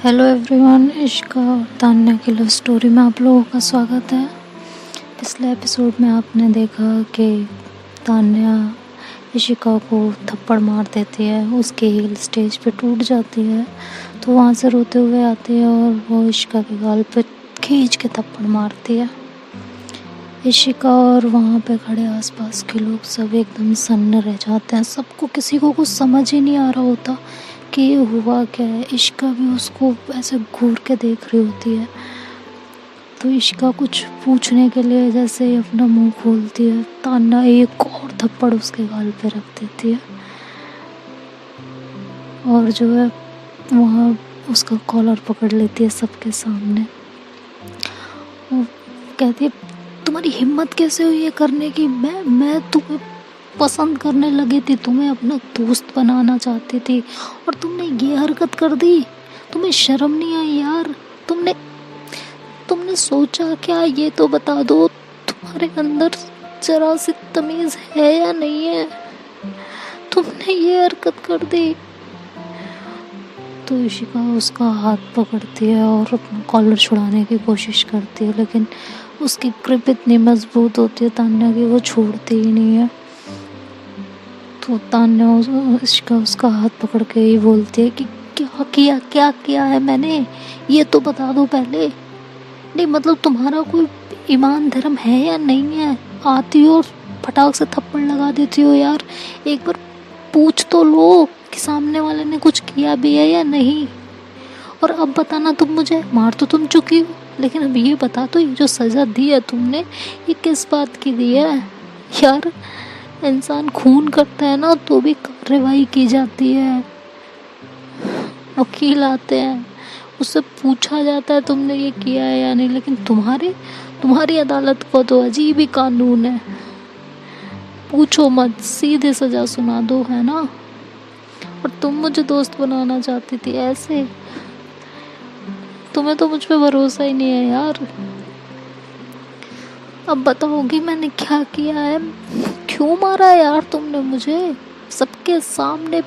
Hello everyone, इश्का और तान्या की love story में आप लोगों का स्वागत है। पिछले एपिसोड में आपने देखा कि तान्या इशिका को थप्पड़ मार देती है, उसकी हील स्टेज पे टूट जाती है। तो वहाँ से रोते हुए आती है और वो इशिका के गाल पे खींच के थप्पड़ मारती है। इशिका और वहाँ पे खड़े आसपास के लोग सब एकदम सन्न रह जाते हैं। सबको किसी को कुछ समझ ही नहीं आ रहा होता कि ये हुआ क्या है। इशिका भी उसको ऐसे घूर के देख रही होती है। तो इशिका कुछ पूछने के लिए जैसे ही अपना मुंह खोलती है, तान्या एक और थप्पड़ उसके गाल पे रख देती है और जो है वहाँ उसका कॉलर पकड़ लेती है सबके सामने। वो कहती है, तुम्हारी हिम्मत कैसे हुई ये करने की? मैं तुम्हें पसंद करने लगी थी, तुम्हें अपना दोस्त बनाना चाहती थी और तुमने ये हरकत कर दी। तुम्हें शर्म नहीं आई यार? तुमने सोचा क्या? ये तो बता दो, तुम्हारे अंदर जरा सी तमीज है या नहीं है? तुमने ये हरकत कर दी। तो इशिका उसका हाथ पकड़ती है और अपना कॉलर छुड़ाने की कोशिश करती है, लेकिन उसकी ग्रिप इतनी मजबूत होती है तान्या की, वो छोड़ती ही नहीं है। तो तान्या इशिका उसका हाथ पकड़ के ही बोलती है कि क्या किया है मैंने, ये तो बता दो पहले। नहीं मतलब तुम्हारा कोई ईमान धर्म है या नहीं है? आती हो और फटाक से थप्पड़ लगा देती हो यार। एक बार पूछ तो लो कि सामने वाले ने कुछ किया भी है या नहीं। और अब बताना तुम मुझे, मार तो तुम चुकी हो, लेकिन अब ये बता तो ये जो सज़ा दी है तुमने, ये किस बात की दी है यार? इंसान खून करता है ना तो भी कार्रवाई की जाती है, वकील आते हैं, उससे पूछा जाता है तुमने ये किया है या नहीं। लेकिन तुम्हारी अदालत को तो अजीब ही कानून है, पूछो मत, सीधे सजा सुना दो, है ना? और तुम मुझे दोस्त बनाना चाहती थी ऐसे? तुम्हें तो मुझ पे भरोसा ही नहीं है यार। अब बताओगी मैंने क्या किया है? क्यों मारा यार तुमने मुझे सबके सामने?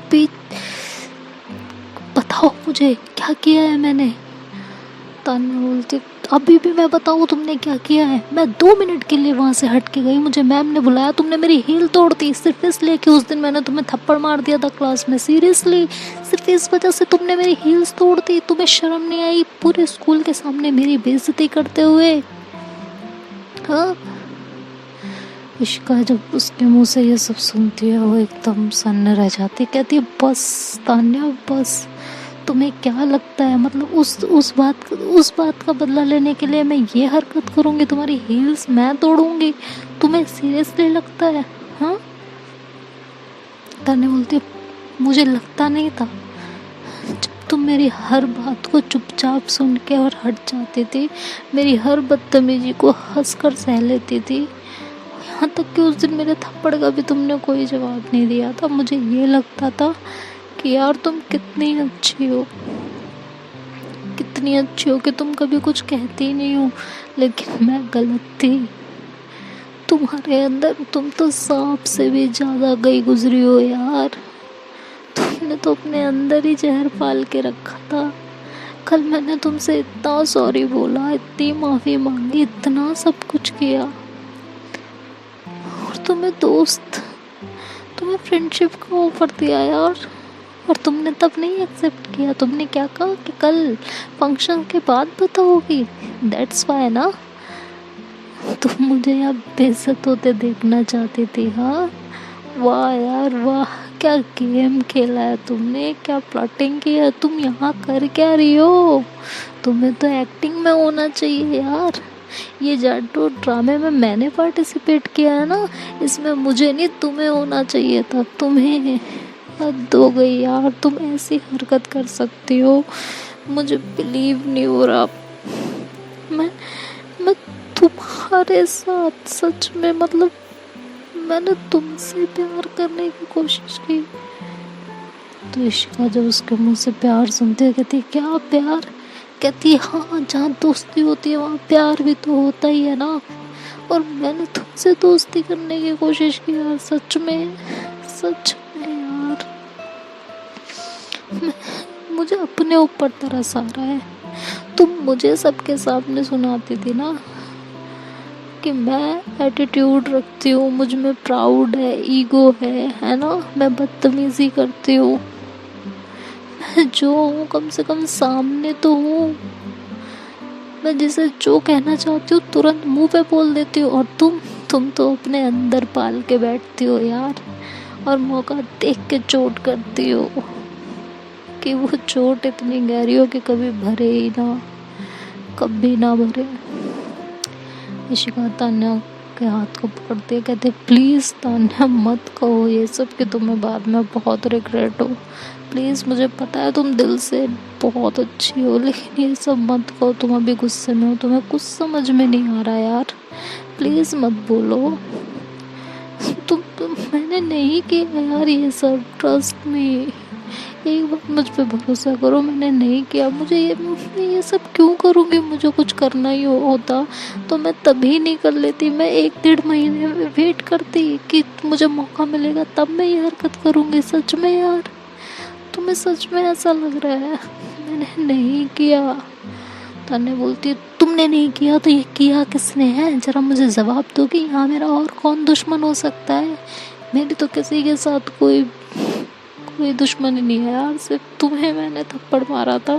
बताओ मुझे क्या किया है मैंने? तान्या बोलती, अभी भी मैं बताऊँ तुमने क्या किया है? मैं 2 मिनट के लिए वहाँ से हट के गई, मुझे मैम ने बुलाया, तुमने मेरी हील तोड़ दी सिर्फ इसलिए कि उस दिन मैंने तुम्हें थप्पड़ मार दिया था क्लास में। सीरियसली, सिर्फ इस वजह से तुमने मेरी हील्स तोड़ दी? तुम्हें शर्म नहीं आई पूरे स्कूल के सामने मेरी बेइज्जती करते हुए? हाँ। इशिका जब उसके मुंह से ये सब सुनती है वो एकदम सन्न रह जाती है। कहती है, बस तान्या बस, तुम्हें क्या लगता है मतलब उस बात का बदला लेने के लिए मैं ये हरकत करूँगी? तुम्हारी हील्स मैं तोड़ूंगी? तुम्हें सीरियसली लगता है? हाँ। तान्या बोलती है, मुझे लगता नहीं था। जब तुम मेरी हर बात को चुपचाप सुन के और हट जाती थी, मेरी हर बदतमीजी को हंसकर सह लेती थी, यहाँ तक कि उस दिन मेरे थप्पड़ का भी तुमने कोई जवाब नहीं दिया था। मुझे ये लगता था कि यार तुम कितनी अच्छी हो, कितनी अच्छी हो कि तुम कभी कुछ कहती ही नहीं हो, लेकिन मैं गलत थी। तुम्हारे अंदर तुम तो सांप से भी ज़्यादा गई गुजरी हो यार। तुमने तो अपने अंदर ही जहर पाल के रखा था। कल मैंने तुमसे इतना सॉरी बोला, इतनी माफ़ी मांगी, इतना सब कुछ किया, और तुम्हें फ्रेंडशिप का ऑफर दिया यार, और तुमने तब नहीं एक्सेप्ट किया। तुमने क्या कहा कि कल फंक्शन के बाद बताओगी, दैट्स वाई ना। तुम मुझे यहाँ बेइज्जत होते देखना चाहती थी। हाँ, वाह यार वाह, क्या गेम खेला है तुमने, क्या प्लॉटिंग की है। तुम यहाँ कर क्या रही हो? तुम्हें तो एक्टिंग में होना चाहिए यार। ये जाटो ड्रामे में मैंने पार्टिसिपेट किया है ना, इसमें मुझे नहीं तुम्हें होना चाहिए था। तुम्हें हद हो गई यार, तुम ऐसी हरकत कर सकती हो? मुझे बिलीव नहीं हो रहा। मैं तुम्हारे साथ सच में मतलब मैंने तुमसे प्यार करने की कोशिश की। तो इशिका जब उसके मुंह से प्यार सुनती है कहती है, क्या प्यार? कहती है, हाँ, जहाँ दोस्ती होती है वहाँ प्यार भी तो होता ही है ना। और मैंने तुमसे दोस्ती करने की कोशिश की यार, सच में यार। मुझे अपने ऊपर तरस आ रहा है। तुम मुझे सबके सामने सुनाती थी ना कि मैं एटीट्यूड रखती हूँ, मुझ में प्राउड है, ईगो है ना, मैं बदतमीजी करती हूँ। मैं जो हूँ कम से कम सामने तो हूँ। मैं जिसे जो कहना चाहती हूँ तुरंत मुंह पे बोल देती हूँ, और तुम तो अपने अंदर पाल के बैठती हो यार, और मौका देख के चोट करती हो कि वो चोट इतनी गहरी हो कि कभी भरे ही ना, कभी ना भरे। इशिका तान्या के हाथ को पकड़ती है, कहते प्लीज़ तान्या मत कहो ये सब कि तुम्हें बाद में बहुत रिग्रेट हो। प्लीज़, मुझे पता है तुम दिल से बहुत अच्छी हो, लेकिन ये सब मत कहो। तुम अभी गुस्से में हो, तुम्हें कुछ समझ में नहीं आ रहा यार, प्लीज़ मत बोलो। मैंने नहीं किया यार ये सब, ट्रस्ट में, एक बार मुझ पे भरोसा करो, मैंने नहीं किया। मैं ये सब क्यों करूँगी? मुझे कुछ करना ही होता तो मैं तभी नहीं कर लेती। मैं 1-1.5 महीने वेट करती कि मुझे मौका मिलेगा, तब मैं ये हरकत करूँगी। सच में यार, तुम्हें सच में ऐसा लग रहा है? मैंने नहीं किया। तान्या बोलती है तुमने नहीं किया तो ये किया किसने है? जरा मुझे जवाब दो कि यहाँ मेरा और कौन दुश्मन हो सकता है? मेरी तो किसी के साथ कोई दुश्मनी नहीं है यार, सिर्फ तुम्हें मैंने थप्पड़ मारा था,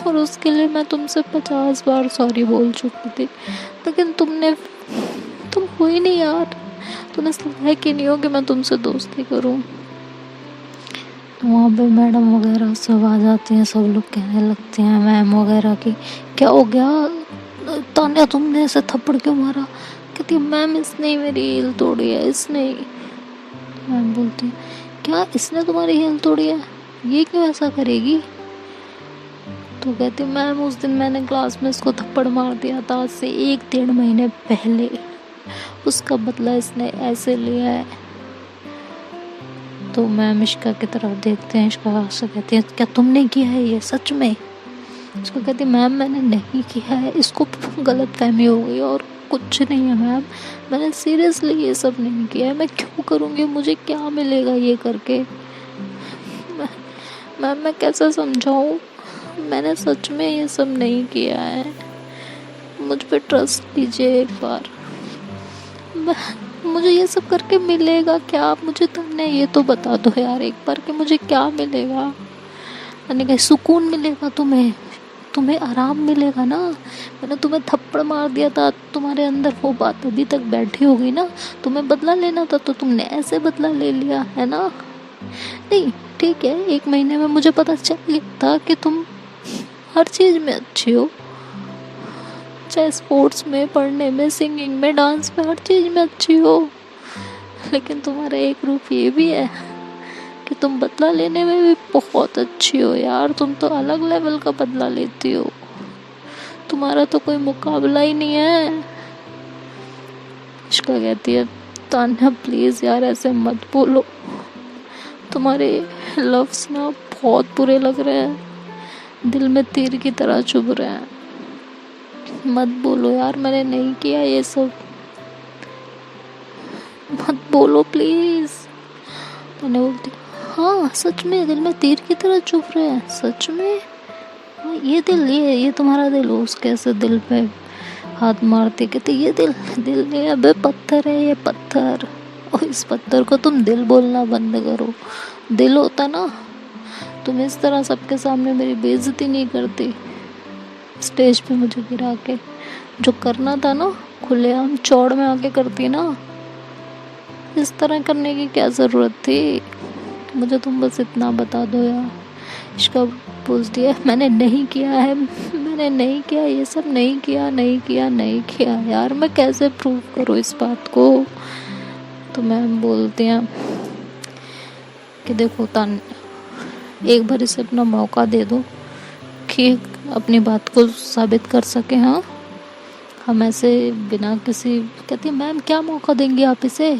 और उसके लिए मैं तुमसे 50 बार सॉरी बोल चुकी थी, लेकिन तुम हो ही नहीं यार। तुम्हें सलाह कि नहीं हो कि मैं तुमसे दोस्ती करूं। तो वहाँ पे मैडम वगैरह सब आ जाती हैं, सब लोग कहने लगते हैं मैम वगैरह की क्या हो गया तान्या, तुमने ऐसे थप्पड़ क्यों मारा? कहती है मैम इसने ही मेरी हील तोड़ी है, इसने ही। मैम बोलती है क्या इसने तुम्हारी हील तोड़ी है? ये क्यों ऐसा करेगी? तो कहती मैम उस दिन मैंने क्लास में इसको थप्पड़ मार दिया था, आज से 1-1.5 महीने पहले, उसका बदला इसने ऐसे लिया है। तो मैम इश्का की तरफ देखते हैं, इश्का से कहती है क्या तुमने किया है ये सच में? इसको कहती मैम मैंने नहीं किया है, इसको गलत फहमी हो गई और कुछ नहीं है मैम, मैंने सीरियसली ये सब नहीं किया है। मैं क्यों करूँगी? मुझे क्या मिलेगा ये करके? मैम मैं कैसे समझाऊँ? मैंने सच में ये सब नहीं किया है, मुझ पे ट्रस्ट कीजिए एक बार। मुझे ये सब करके मिलेगा क्या? आप मुझे तुमने ये तो बता दो यार एक बार कि मुझे क्या मिलेगा? मैंने कहा सुकून मिलेगा, तुम्हें आराम मिलेगा ना। मैंने तुम्हें थप्पड़ मार दिया था, तुम्हारे अंदर वो बात अभी तक बैठी हो गई ना। तुम्हें बदला लेना था तो तुमने ऐसे बदला ले लिया है ना। नहीं ठीक है, 1 महीने में मुझे पता चल गया था कि तुम हर चीज़ में अच्छी हो, चाहे स्पोर्ट्स में, पढ़ने में, सिंगिंग में, डांस में, हर चीज़ में अच्छी हो। लेकिन तुम्हारा एक रूप ये भी है कि तुम बदला लेने में भी बहुत अच्छी हो यार। तुम तो अलग लेवल का बदला लेती हो, तुम्हारा तो कोई मुकाबला ही नहीं है। इश्का कहती है तान्या प्लीज़ यार ऐसे मत बोलो, तुम्हारे लफ्ज़ ना बहुत बुरे लग रहे हैं, दिल में तीर की तरह चुभ रहे हैं। मत बोलो यार, मैंने नहीं किया ये सब, मत बोलो प्लीज़। मैंने बोलती हाँ सच में दिल में तीर की तरह चुभ रहे हैं, सच में। हाँ, ये तुम्हारा दिल हो, उसके ऐसे दिल पे हाथ मारते कहते ये दिल नहीं, अबे पत्थर है ये, पत्थर। और इस पत्थर को तुम दिल बोलना बंद करो। दिल होता ना तुम इस तरह सबके सामने मेरी बेइज्जती नहीं करती, स्टेज पे मुझे गिरा के। जो करना था ना खुलेआम चौड़ में आके करती ना, इस तरह करने की क्या ज़रूरत थी? मुझे तुम बस इतना बता दो यार। इश्का बोलती है मैंने नहीं किया है, मैंने नहीं किया ये सब, नहीं किया यार, मैं कैसे प्रूव करूँ इस बात को? तो मैम बोलती हैं कि देखो एक बार इसे अपना मौका दे दो कि अपनी बात को साबित कर सके। हाँ हम ऐसे बिना किसी, कहती है मैम क्या मौका देंगे आप इसे?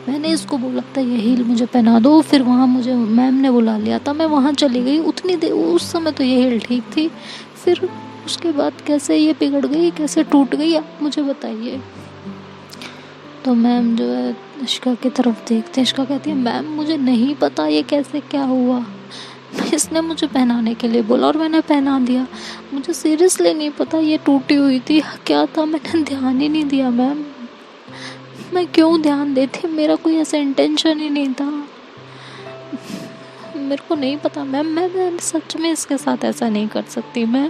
मैंने इसको बोला था ये हील मुझे पहना दो, फिर वहाँ मुझे मैम ने बुला लिया था, मैं वहाँ चली गई, उतनी देर उस समय तो ये हील ठीक थी, फिर उसके बाद कैसे ये बिगड़ गई, कैसे टूट गई, आप मुझे बताइए। तो मैम जो है इश्का की तरफ देखते हैं, इश्का कहती है मैम मुझे नहीं पता ये कैसे क्या हुआ, इसने मुझे पहनाने के लिए बोला और मैंने पहना दिया। मुझे सीरियसली नहीं पता ये टूटी हुई थी, क्या था, मैंने ध्यान ही नहीं दिया मैम। मैं क्यों ध्यान देती, मेरा कोई ऐसा इंटेंशन ही नहीं था। मेरे को नहीं पता मैम, मैं सच में इसके साथ ऐसा नहीं कर सकती। मैं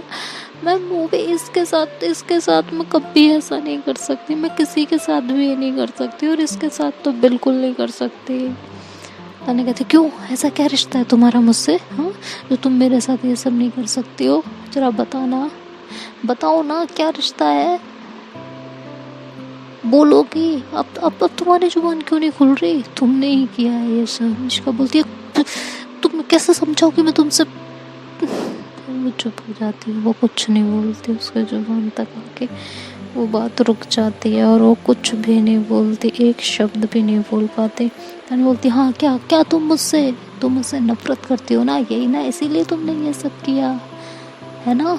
मूवी इसके साथ मैं कभी ऐसा नहीं कर सकती। मैं किसी के साथ भी ये नहीं कर सकती और इसके साथ तो बिल्कुल नहीं कर सकती। तान्या कहती क्यों, ऐसा क्या रिश्ता है तुम्हारा मुझसे, हाँ, जो तुम मेरे साथ ये सब नहीं कर सकती हो? जरा बताओ ना क्या रिश्ता है, बोलो कि अब तुम्हारी जुबान क्यों नहीं खुल रही? तुमने ही किया है ये सब। निष्का बोलती है तुम कैसे समझाओगे मैं तुमसे? वो चुप हो जाती है, वो कुछ नहीं बोलती। उसके जुबान तक आके वो बात रुक जाती है और वो कुछ भी नहीं बोलती, एक शब्द भी नहीं बोल पाती। तान्या बोलती हाँ क्या तुम मुझसे नफरत करती हो ना, यही ना, इसीलिए तुमने ये सब किया है ना?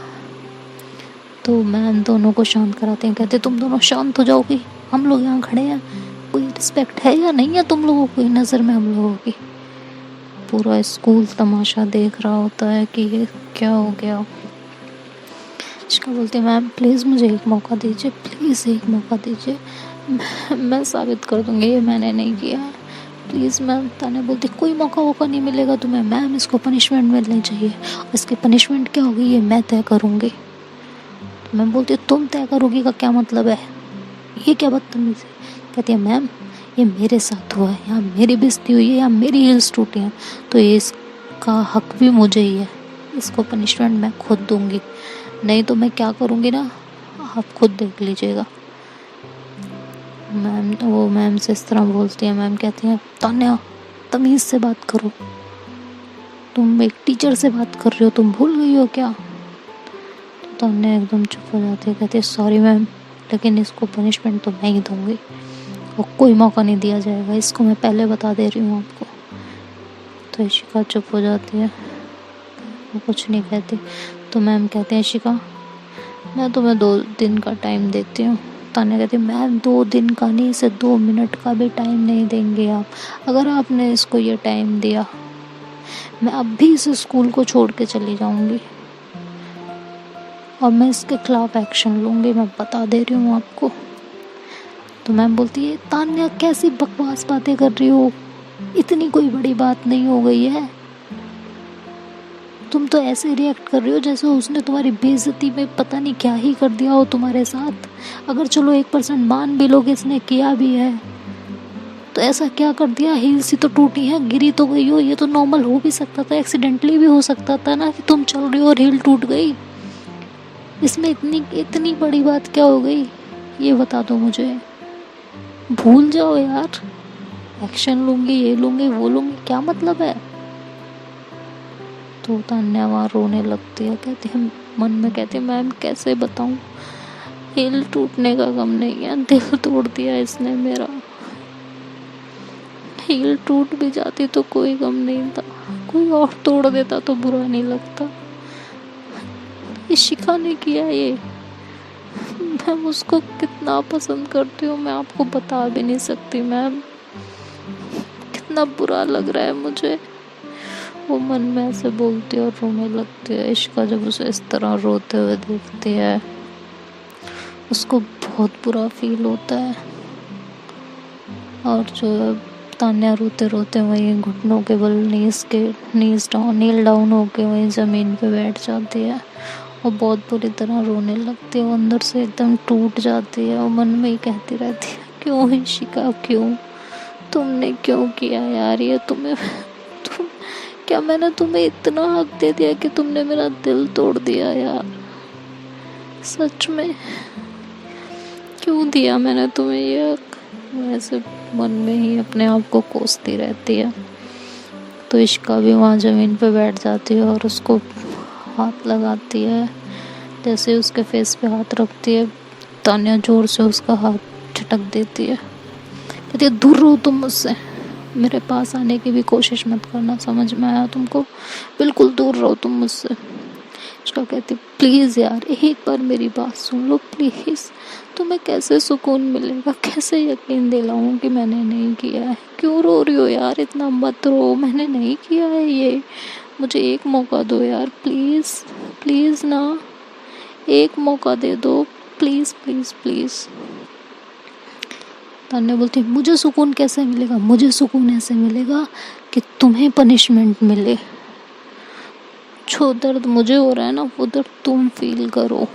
तो मैम दोनों को शांत कराते हैं, कहते तुम दोनों शांत हो जाओगी, हम लोग यहाँ खड़े हैं, कोई रिस्पेक्ट है या नहीं है तुम लोगों को नज़र में हम लोगों की? पूरा स्कूल तमाशा देख रहा होता है कि ये क्या हो गया। इसका बोलते हैं मैम प्लीज़ मुझे एक मौका दीजिए, प्लीज़ एक मौका दीजिए, मैं साबित कर दूँगी ये मैंने नहीं किया है, प्लीज़ मैम। तान्या बोलती कोई मौका नहीं मिलेगा तुम्हें मैम, इसको पनिशमेंट मिलनी चाहिए, इसकी पनिशमेंट क्या होगी ये मैं तय करूँगी। तो मैं बोलती तुम तय करोगी का क्या मतलब है, ये क्या बदतमीज़ी? कहती है मैम ये मेरे साथ हुआ है, यहाँ मेरी बेइज्जती हुई है, यहाँ मेरी हील्स टूटी हैं, तो ये इसका हक भी मुझे ही है, इसको पनिशमेंट मैं खुद दूंगी, नहीं तो मैं क्या करूँगी ना आप खुद देख लीजिएगा। मैम से इस तरह बोलती है। मैम कहती हैं तान्या तमीज़ से बात करो, तुम एक टीचर से बात कर रही हो, तुम भूल गई हो क्या? तो तान्या एकदम चुप हो जाती है, कहती है सॉरी मैम, लेकिन इसको पनिशमेंट तो मैं ही दूंगी और कोई मौका नहीं दिया जाएगा, इसको मैं पहले बता दे रही हूँ आपको। तो इशिका चुप हो जाती है, वो कुछ नहीं कहती। तो मैम कहते हैं इशिका मैं तुम्हें 2 दिन का टाइम देती हूँ। तान्या कहती है मैम 2 दिन का नहीं, इसे 2 मिनट का भी टाइम नहीं देंगे आप। अगर आपने इसको ये टाइम दिया मैं अब भी इस स्कूल को छोड़ के चली जाऊँगी और मैं इसके खिलाफ एक्शन लूँगी, मैं बता दे रही हूँ आपको। तो मैम बोलती है तान्या कैसी बकवास बातें कर रही हो, इतनी कोई बड़ी बात नहीं हो गई है, तुम तो ऐसे रिएक्ट कर रही हो जैसे उसने तुम्हारी बेइज्जती में पता नहीं क्या ही कर दिया हो तुम्हारे साथ। अगर चलो 1% मान भी लोगे इसने किया भी है तो ऐसा क्या कर दिया, हील्स ही तो टूटी है, गिरी तो गई हो, ये तो नॉर्मल हो भी सकता था, एक्सीडेंटली भी हो सकता था ना कि तुम चल रही हो और हील टूट गई, इसमें इतनी बड़ी बात क्या हो गई, ये बता दो मुझे। भूल जाओ यार, एक्शन लूंगी, ये लूंगी, वो लूंगी, क्या मतलब है? तो तान्या वहाँ रोने लगती है, कहती है मन में, कहती है मैम कैसे बताऊं, हील टूटने का गम नहीं है, दिल तोड़ दिया इसने मेरा, हील टूट भी जाती तो कोई गम नहीं था, कोई और तोड़ देता तो बुरा नहीं लगता, इशिका ने किया ये। मैं उसको कितना पसंद करती हूँ मैं आपको बता भी नहीं सकती मैम, कितना बुरा लग रहा है मुझे। वो मन में ऐसे बोलती है और रोने लगती है। इशिका जब उसे इस तरह रोते हुए देखती है उसको बहुत बुरा फील होता है और जो तान्या रोते रोते वहीं घुटनों के बल नील डाउन होके वहीं ज़मीन पे बैठ जाती है और बहुत बुरी तरह रोने लगती है। वो अंदर से एकदम टूट जाती है और मन में ही कहती रहती है क्यों इशिका, क्यों तुमने क्यों किया यार ये, क्या मैंने तुम्हें इतना हक दे दिया कि तुमने मेरा दिल तोड़ दिया यार, सच में क्यों दिया मैंने तुम्हें ये हक? वैसे मन में ही अपने आप को कोसती रहती है। तो इशिका भी वहाँ ज़मीन पे बैठ जाती है और उसको हाथ लगाती है, जैसे उसके फेस पे हाथ रखती है तान्या जोर से उसका हाथ झटक देती है, कहती है दूर रहो तुम मुझसे, मेरे पास आने की भी कोशिश मत करना, समझ में आया तुमको, बिल्कुल दूर रहो तुम मुझसे। उसका कहती प्लीज़ यार एक बार मेरी बात सुन लो प्लीज़, तुम्हें कैसे सुकून मिलेगा, कैसे यकीन दिलाऊं कि मैंने नहीं किया है, क्यों रो रही हो यार, इतना मत रो, मैंने नहीं किया है ये, मुझे एक मौका दो यार, प्लीज़ प्लीज़ ना, एक मौका दे दो, प्लीज़ प्लीज़ प्लीज़। तान्या बोलती मुझे सुकून कैसे मिलेगा, मुझे सुकून ऐसे मिलेगा कि तुम्हें पनिशमेंट मिले। जो दर्द मुझे हो रहा है ना वो दर्द तुम फील करो,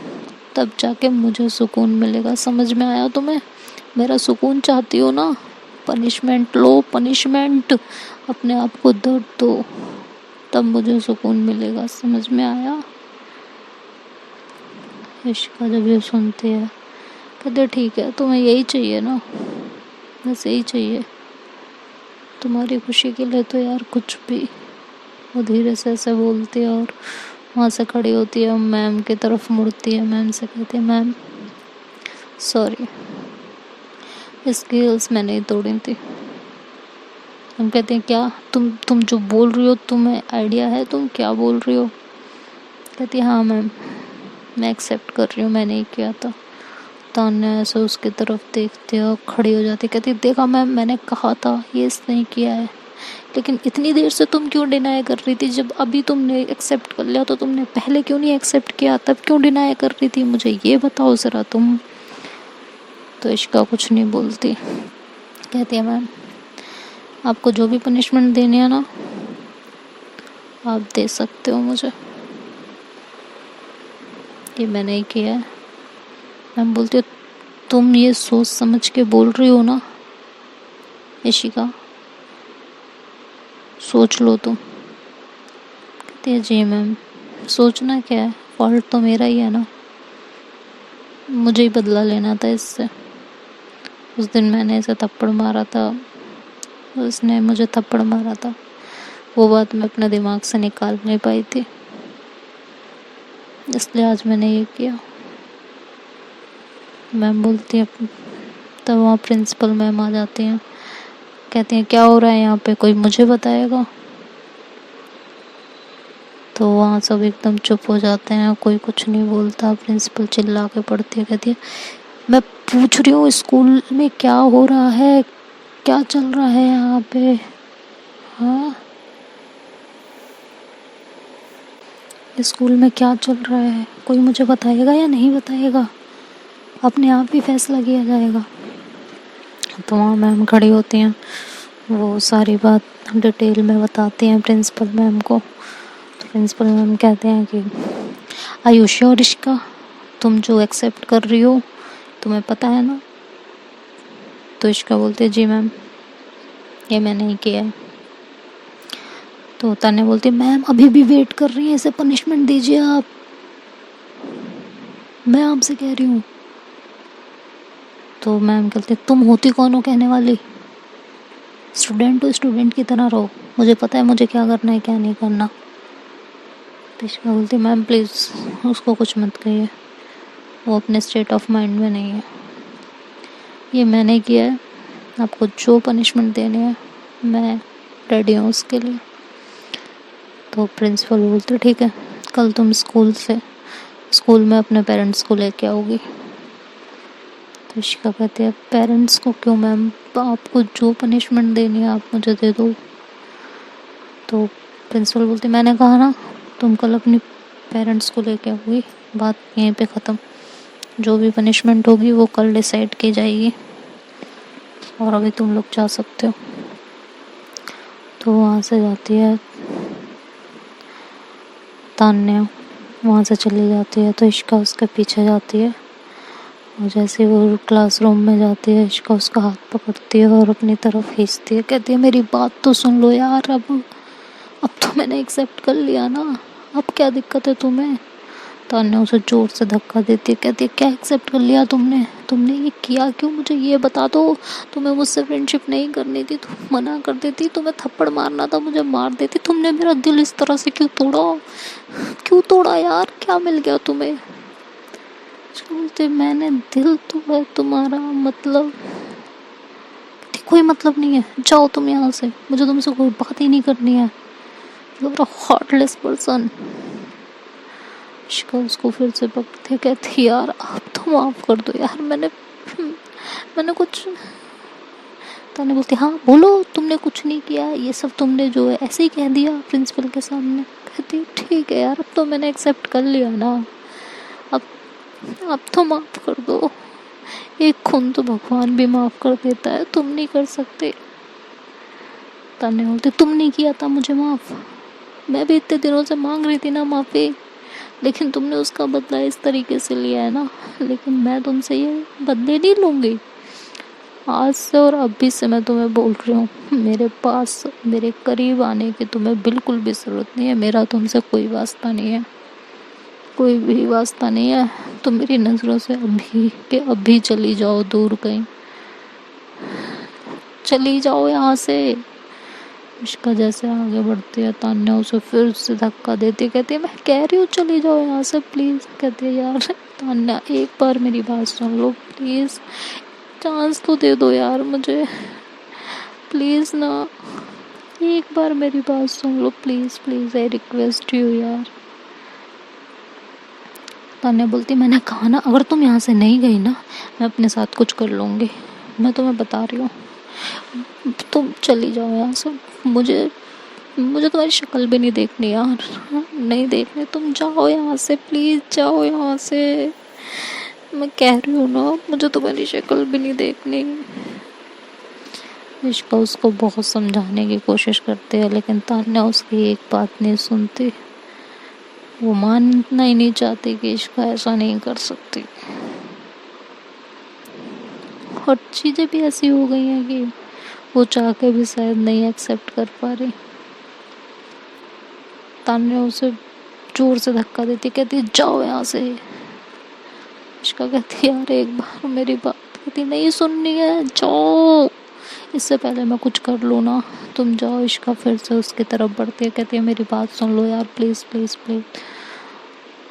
तब जाके मुझे सुकून मिलेगा। समझ में आया तुम्हें? मेरा सुकून चाहती हो ना, पनिशमेंट लो, पनिशमेंट, अपने आप को दर्द दो, तब मुझे सुकून मिलेगा। समझ में आया? इश्का जब ये सुनती है कहते ठीक है, तुम्हें यही चाहिए ना, बस यही चाहिए तुम्हारी खुशी के लिए तो यार कुछ भी। वो धीरे से ऐसे बोलती है और वहाँ से खड़ी होती है, मैम की तरफ मुड़ती है, मैम से कहती है मैम सॉरी, स्केल्स मैंने ही तोड़ी थी। हम कहते हैं क्या, तुम जो बोल रही हो तुम्हें आइडिया है तुम क्या बोल रही हो? कहती है हाँ मैम, मैं एक्सेप्ट कर रही हूँ, मैंने ही किया था। तान्या ऐसे उसकी तरफ देखती है और खड़ी हो जाती, कहती देखा मैम, मैंने कहा था ये इसने किया है, लेकिन इतनी देर से तुम क्यों डिनाई कर रही थी? जब अभी तुमने एक्सेप्ट कर लिया तो तुमने पहले क्यों नहीं एक्सेप्ट किया, तब क्यों डिनाई कर रही थी? मुझे ये बताओ ज़रा तुम। तो इश्का कुछ नहीं बोलती, कहती है मैम आपको जो भी पनिशमेंट देनी है ना आप दे सकते हो मुझे, ये मैंने ही किया है। मैम बोलती है तुम ये सोच समझ के बोल रही हो ना इशिका, सोच लो तुम। कहती है जी मैम, सोचना क्या है, फॉल्ट तो मेरा ही है ना, मुझे ही बदला लेना था इससे। उस दिन मैंने इसे थप्पड़ मारा था, उसने मुझे थप्पड़ मारा था, वो बात मैं अपने दिमाग से निकाल नहीं पाई थी, इसलिए आज मैंने ये किया। मैम बोलती है, तब वहाँ प्रिंसिपल मैम आ जाती हैं, कहती हैं क्या हो रहा है यहाँ पे, कोई मुझे बताएगा? तो वहाँ सब एकदम चुप हो जाते हैं, कोई कुछ नहीं बोलता। प्रिंसिपल चिल्ला के पढ़ती है, कहती है मैं पूछ रही हूँ स्कूल में क्या हो रहा है, क्या चल रहा है यहाँ पे? हाँ, स्कूल में क्या चल रहा है, कोई मुझे बताएगा या नहीं बताएगा? अपने आप ही फैसला किया जाएगा। तो वहाँ मैम खड़ी होती हैं, वो सारी बात डिटेल में बताती हैं प्रिंसिपल मैम को। तो प्रिंसिपल मैम कहते हैं कि आर यू श्योर इश्का, तुम जो एक्सेप्ट कर रही हो तुम्हें पता है ना? तो इश्का बोलती है जी मैम, ये मैंने ही किया है। तो तान्या बोलती है मैम अभी भी वेट कर रही हैं, इसे पनिशमेंट दीजिए आप, मैं आपसे कह रही हूँ। तो मैम कहती है तुम होती कौन हो कहने वाली, स्टूडेंट हो स्टूडेंट की तरह रहो, मुझे पता है मुझे क्या करना है क्या नहीं करना। तो इश्का बोलती है मैम प्लीज़ उसको कुछ मत कहिए, वो अपने स्टेट ऑफ माइंड में नहीं है, ये मैंने किया है, आपको जो पनिशमेंट देनी है मैं रेडी हूँ उसके लिए। तो प्रिंसिपल बोलते ठीक है, कल तुम स्कूल में अपने पेरेंट्स को लेके आओगी। तो इशिका कहती है पेरेंट्स को क्यों मैम, आपको जो पनिशमेंट देनी है आप मुझे दे दो। तो प्रिंसिपल बोलती मैंने कहा ना तुम कल अपनी पेरेंट्स को लेके आओगी, बात यहीं पे ख़त्म, जो भी पनिशमेंट होगी वो कल डिसाइड की जाएगी और अभी तुम लोग जा सकते हो। तो वहाँ से जाती है तान्या, वहाँ से चली जाती है। तो इश्का उसके पीछे जाती है और जैसे वो क्लासरूम में जाती है इश्का उसका हाथ पकड़ती है और अपनी तरफ खींचती है, कहती है मेरी बात तो सुन लो यार, अब तो मैंने एक्सेप्ट कर लिया ना, अब क्या दिक्कत है तुम्हें? तान्या उसे जोर से धक्का देती है, कहती है क्या एक्सेप्ट कर लिया तुमने ये किया क्यों, मुझे ये बता दो, तुम्हें मुझसे फ्रेंडशिप नहीं करनी थी, तुम मना कर देती, तुम्हें थप्पड़ मारना था मुझे मार देती, तुमने मेरा दिल इस तरह से क्यों तोड़ा यार, क्या मिल गया तुम्हें? बोलते मैंने दिल तोड़ा तुम्हारा, मतलब कोई मतलब नहीं है, जाओ तुम यहाँ से, मुझे तुमसे कोई बात ही नहीं करनी है, यू हार्टलेस पर्सन। इश्का उसको फिर से पकड़ते कहती यार आप तो माफ़ कर दो यार, मैंने तान्या बोलती हाँ बोलो, तुमने कुछ नहीं किया, ये सब तुमने जो है ऐसे ही कह दिया प्रिंसिपल के सामने। कहती ठीक है यार, अब तो मैंने एक्सेप्ट कर लिया ना, अब अब तो माफ़ कर दो। एक खून तो भगवान भी माफ़ कर देता है, तुम नहीं कर सकते। तान्या बोलती तुम नहीं किया था मुझे माफ़, मैं भी इतने दिनों से मांग रही थी ना माफ़ी, लेकिन तुमने उसका बदला इस तरीके से लिया है ना, लेकिन मैं तुमसे ये बदले नहीं लूँगी। आज से और अभी से मैं तुम्हें बोल रही हूँ, मेरे पास मेरे करीब आने की तुम्हें बिल्कुल भी ज़रूरत नहीं है। मेरा तुमसे कोई वास्ता नहीं है, कोई भी वास्ता नहीं है। तुम मेरी नज़रों से अभी के अभी चली जाओ दूर, कहीं चली जाओ यहाँ से। इश्का जैसे आगे बढ़ती है, तान्या उसे फिर से धक्का देती है, कहती है मैं कह रही हूँ चली जाओ यहाँ से प्लीज़। कहती है यार तान्या एक बार मेरी बात सुन लो प्लीज़, चांस तो दे दो यार मुझे, प्लीज़ ना, एक बार मेरी बात सुन लो please please, I request you यार। तान्या बोलती मैंने कहा ना, अगर तुम यहाँ से नहीं गई ना, मैं अपने साथ कुछ कर लूँगी, मैं तुम्हें बता रही हूँ। तुम चली जाओ यहाँ से, मुझे मुझे तुम्हारी शक्ल भी नहीं देखनी यार, नहीं देखनी, तुम जाओ यहाँ से प्लीज़, जाओ यहाँ से, मैं कह रही हूँ ना, मुझे तुम्हारी शक्ल भी नहीं देखनी। इश्का उसको बहुत समझाने की कोशिश करती है, लेकिन तान्या उसकी एक बात नहीं सुनती। वो मानना ही नहीं चाहती कि इश्का ऐसा नहीं कर सकती। और चीज़ें भी ऐसी हो गई हैं कि वो चाह के भी शायद नहीं एक्सेप्ट कर पा रही। तान्या उसे जोर से धक्का देती, कहती है जाओ यहाँ से। इश्का कहती है यार एक बार मेरी बात, कहती नहीं सुननी है, जाओ, इससे पहले मैं कुछ कर लूँ ना, तुम जाओ। इश्का फिर से उसकी तरफ बढ़ती है, कहती है मेरी बात सुन लो यार प्लीज़ प्लीज़ प्लीज़।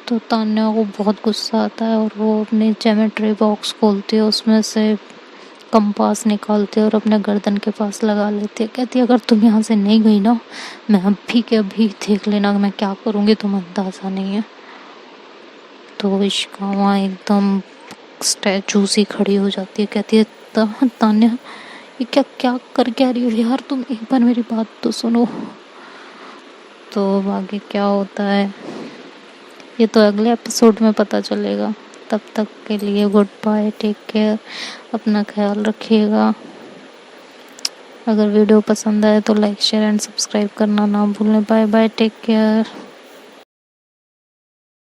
तो तान्या को बहुत गुस्सा आता है और वो अपनी ज्योमेट्री बॉक्स खोलती है, उसमें से कंपास निकालती है और अपने गर्दन के पास लगा लेती है। कहती है अगर तुम यहाँ से नहीं गई ना, मैं अभी के अभी देख लेना मैं क्या करूँगी, तुम अंदाज़ा नहीं है। तो इश्का वहाँ एकदम स्टैचू सी खड़ी हो जाती है, कहती है तान्या ये क्या क्या कर क्या रही हो यार, तुम एक बार मेरी बात तो सुनो। तो आगे क्या होता है ये तो अगले एपिसोड में पता चलेगा। तब तक के लिए गुड बाय, टेक केयर, अपना ख्याल रखिएगा। अगर वीडियो पसंद आए तो लाइक शेयर एंड सब्सक्राइब करना ना भूलें। Bye bye, take care.